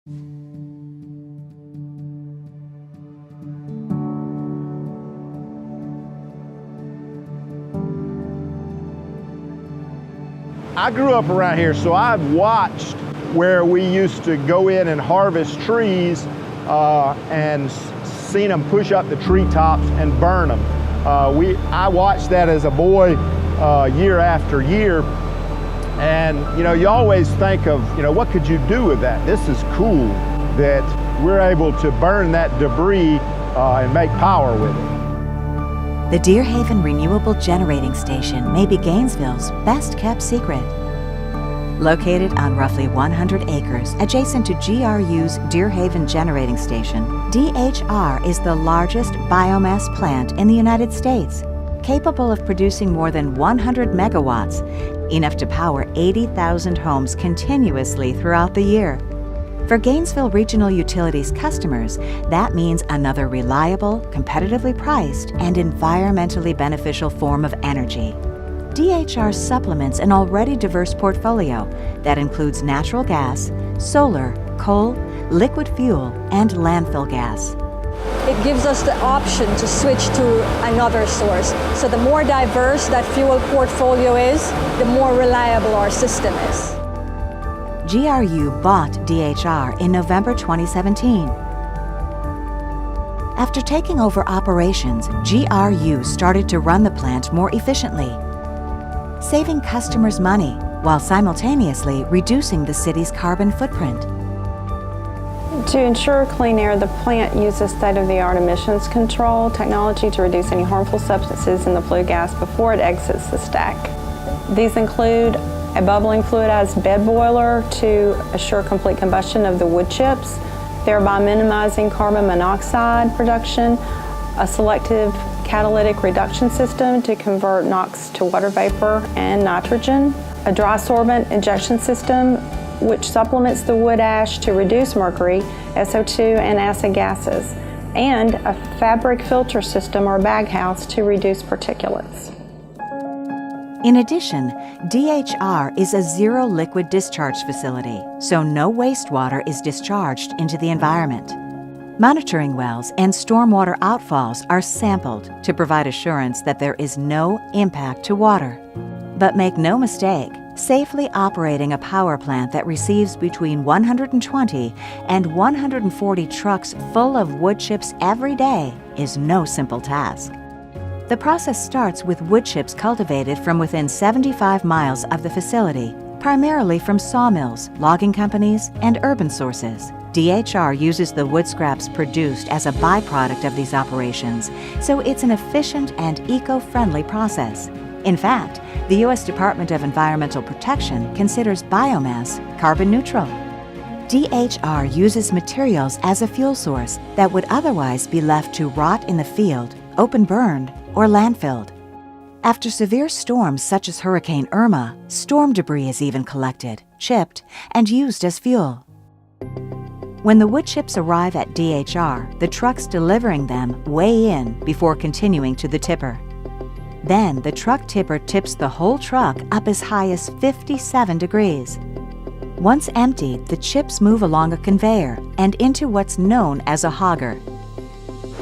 I grew up around here, so I've watched where we used to go in and harvest trees and seen them push up the treetops and burn them. I watched that as a boy year after year, and you always think of what could you do with that. This is cool that we're able to burn that debris and make power with it. The Deerhaven Renewable Generating Station may be Gainesville's best-kept secret. Located on roughly 100 acres adjacent to GRU's Deerhaven Generating Station, DHR is the largest biomass plant in the United States, capable of producing more than 100 megawatts, enough to power 80,000 homes continuously throughout the year. For Gainesville Regional Utilities customers, that means another reliable, competitively priced, and environmentally beneficial form of energy. DHR supplements an already diverse portfolio that includes natural gas, solar, coal, liquid fuel, and landfill gas. It gives us the option to switch to another source. So the more diverse that fuel portfolio is, the more reliable our system is. GRU bought DHR in November 2017. After taking over operations, GRU started to run the plant more efficiently, saving customers money while simultaneously reducing the city's carbon footprint. To ensure clean air, the plant uses state-of-the-art emissions control technology to reduce any harmful substances in the flue gas before it exits the stack. These include a bubbling fluidized bed boiler to assure complete combustion of the wood chips, thereby minimizing carbon monoxide production, a selective catalytic reduction system to convert NOx to water vapor and nitrogen, a dry sorbent injection system which supplements the wood ash to reduce mercury, SO2, and acid gases, and a fabric filter system or bag house to reduce particulates. In addition, DHR is a zero liquid discharge facility, so no wastewater is discharged into the environment. Monitoring wells and stormwater outfalls are sampled to provide assurance that there is no impact to water. But make no mistake, safely operating a power plant that receives between 120 and 140 trucks full of wood chips every day is no simple task. The process starts with wood chips cultivated from within 75 miles of the facility, primarily from sawmills, logging companies, and urban sources. DHR uses the wood scraps produced as a byproduct of these operations, so it's an efficient and eco-friendly process. In fact, the U.S. Department of Environmental Protection considers biomass carbon neutral. DHR uses materials as a fuel source that would otherwise be left to rot in the field, open burned, or landfilled. After severe storms such as Hurricane Irma, storm debris is even collected, chipped, and used as fuel. When the wood chips arrive at DHR, the trucks delivering them weigh in before continuing to the tipper. Then the truck tipper tips the whole truck up as high as 57 degrees. Once emptied, the chips move along a conveyor and into what's known as a hogger.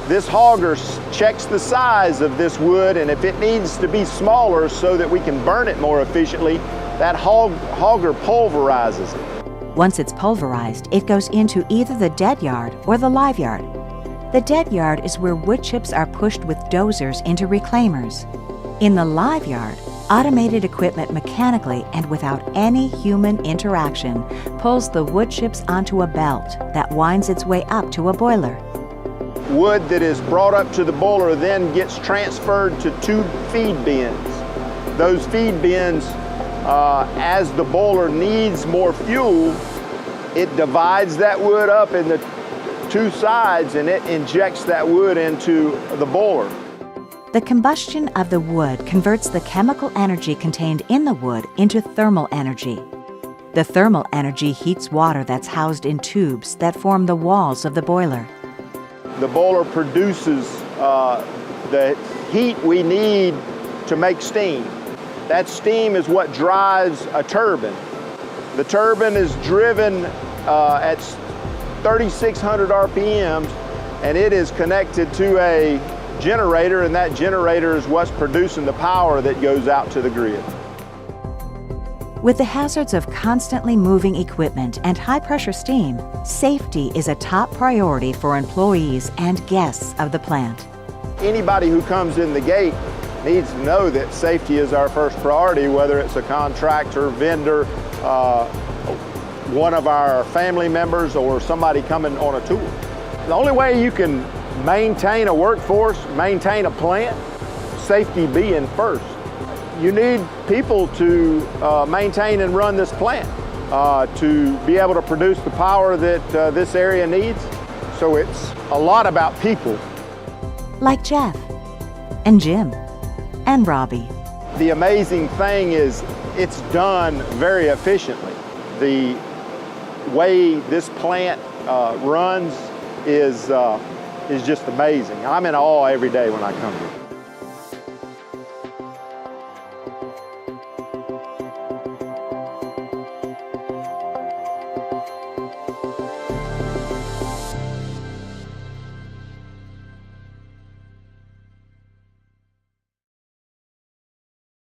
This hogger checks the size of this wood, and if it needs to be smaller so that we can burn it more efficiently, that hogger pulverizes it. Once it's pulverized, it goes into either the dead yard or the live yard. The dead yard is where wood chips are pushed with dozers into reclaimers. In the live yard, automated equipment mechanically and without any human interaction pulls the wood chips onto a belt that winds its way up to a boiler. Wood that is brought up to the boiler then gets transferred to 2 feed bins. Those feed bins, as the boiler needs more fuel, it divides that wood up into 2 sides and it injects that wood into the boiler. The combustion of the wood converts the chemical energy contained in the wood into thermal energy. The thermal energy heats water that's housed in tubes that form the walls of the boiler. The boiler produces the heat we need to make steam. That steam is what drives a turbine. The turbine is driven at 3,600 RPMs, and it is connected to a generator, and that generator is what's producing the power that goes out to the grid. With the hazards of constantly moving equipment and high-pressure steam, safety is a top priority for employees and guests of the plant. Anybody who comes in the gate needs to know that safety is our first priority, whether it's a contractor, vendor, one of our family members, or somebody coming on a tour. The only way you can maintain a workforce, maintain a plant, safety being first. You need people to maintain and run this plant to be able to produce the power that this area needs. So it's a lot about people. Like Jeff, and Jim, and Robbie. The amazing thing is it's done very efficiently. The way this plant runs is just amazing. I'm in awe every day when I come here.